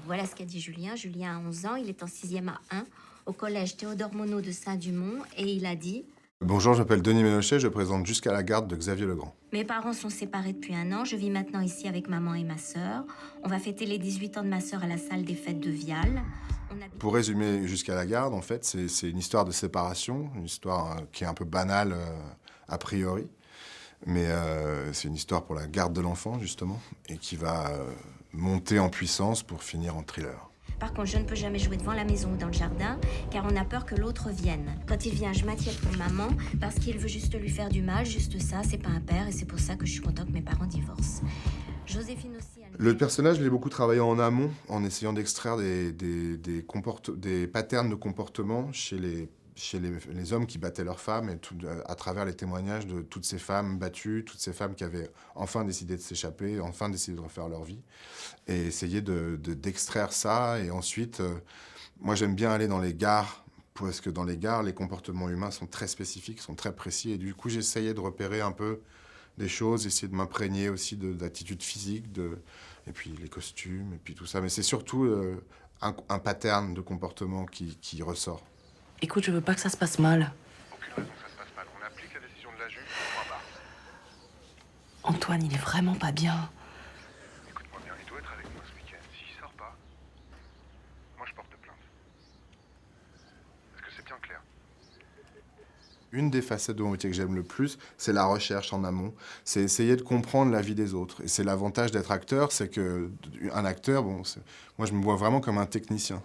Voilà ce qu'a dit Julien. Julien a 11 ans, il est en 6e A1 au collège Théodore Monod de Saint-Dumont et il a dit... Bonjour, je m'appelle Denis Ménochet, je présente Jusqu'à la garde de Xavier Legrand. Mes parents sont séparés depuis 1 an, je vis maintenant ici avec maman et ma sœur. On va fêter les 18 ans de ma sœur à la salle des fêtes de Vial. Pour résumer Jusqu'à la garde, en fait, c'est une histoire de séparation, une histoire qui est un peu banale a priori, mais c'est une histoire pour la garde de l'enfant, justement, et qui va monter en puissance pour finir en thriller. Par contre, je ne peux jamais jouer devant la maison ou dans le jardin, car on a peur que l'autre vienne. Quand il vient, je m'inquiète pour maman, parce qu'il veut juste lui faire du mal, juste ça, c'est pas un père, et c'est pour ça que je suis contente que mes parents divorcent. Joséphine aussi... Le personnage, je l'ai beaucoup travaillé en amont, en essayant d'extraire des patterns de comportement chez les hommes qui battaient leurs femmes, et à travers les témoignages de toutes ces femmes battues, toutes ces femmes qui avaient enfin décidé de s'échapper, enfin décidé de refaire leur vie, et essayer d'extraire ça. Et ensuite, moi j'aime bien aller dans les gares, parce que dans les gares, les comportements humains sont très spécifiques, sont très précis, et du coup j'essayais de repérer un peu des choses, essayer de m'imprégner aussi d'attitudes physiques, et puis les costumes, et puis tout ça. Mais c'est surtout un pattern de comportement qui ressort. Écoute, je veux pas que ça se passe mal. Aucune raison que ça se passe mal. On applique la décision de la juge, point barre. Antoine, il est vraiment pas bien. Écoute-moi bien, il doit être avec moi ce week-end. S'il sort pas, moi je porte plainte. Est-ce que c'est bien clair? Une des facettes de mon métier que j'aime le plus, c'est la recherche en amont. C'est essayer de comprendre la vie des autres. Et c'est l'avantage d'être acteur, c'est qu'un acteur, moi je me vois vraiment comme un technicien.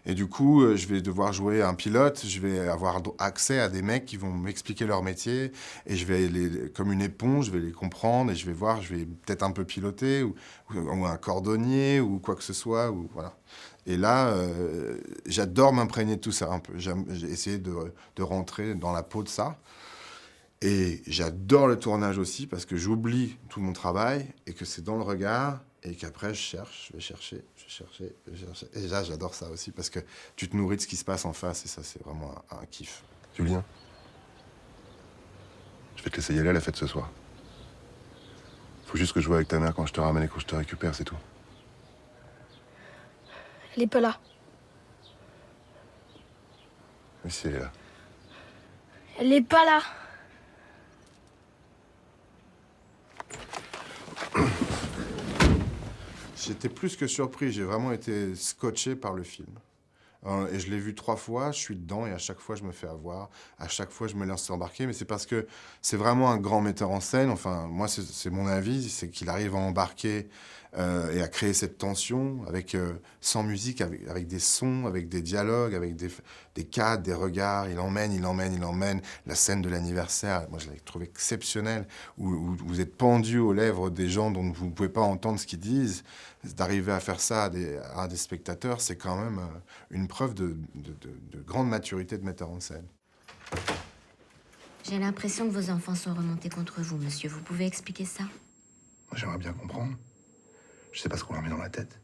Et du coup, je vais devoir jouer un pilote, je vais avoir accès à des mecs qui vont m'expliquer leur métier, et je vais, comme une éponge, je vais les comprendre, et je vais peut-être un peu piloter, ou un cordonnier, ou quoi que ce soit, ou voilà. Et là, j'adore m'imprégner de tout ça un peu. J'ai essayé de rentrer dans la peau de ça. Et j'adore le tournage aussi, parce que j'oublie tout mon travail, et que c'est dans le regard, et qu'après je vais chercher. Et là, j'adore ça aussi, parce que tu te nourris de ce qui se passe en face, et ça, c'est vraiment un kiff. Julien, je vais te laisser y aller à la fête ce soir. Faut juste que je joue avec ta mère quand je te ramène et que je te récupère, c'est tout. Elle est pas là. Mais si elle est là. Elle est pas là. J'étais plus que surpris, j'ai vraiment été scotché par le film. Et je l'ai vu 3 fois, je suis dedans, et à chaque fois je me fais avoir, à chaque fois je me laisse embarquer, mais c'est parce que c'est vraiment un grand metteur en scène. Enfin, moi c'est mon avis, c'est qu'il arrive à embarquer et à créer cette tension sans musique, avec des sons, avec des dialogues, avec des cadres, des regards. Il emmène. La scène de l'anniversaire, moi je l'ai trouvé exceptionnelle, où vous êtes pendu aux lèvres des gens dont vous ne pouvez pas entendre ce qu'ils disent. D'arriver à faire ça à des spectateurs, c'est quand même une preuve de grande maturité de metteur en scène. J'ai l'impression que vos enfants sont remontés contre vous, monsieur. Vous pouvez expliquer ça? Moi j'aimerais bien comprendre. Je sais pas ce qu'on leur met dans la tête.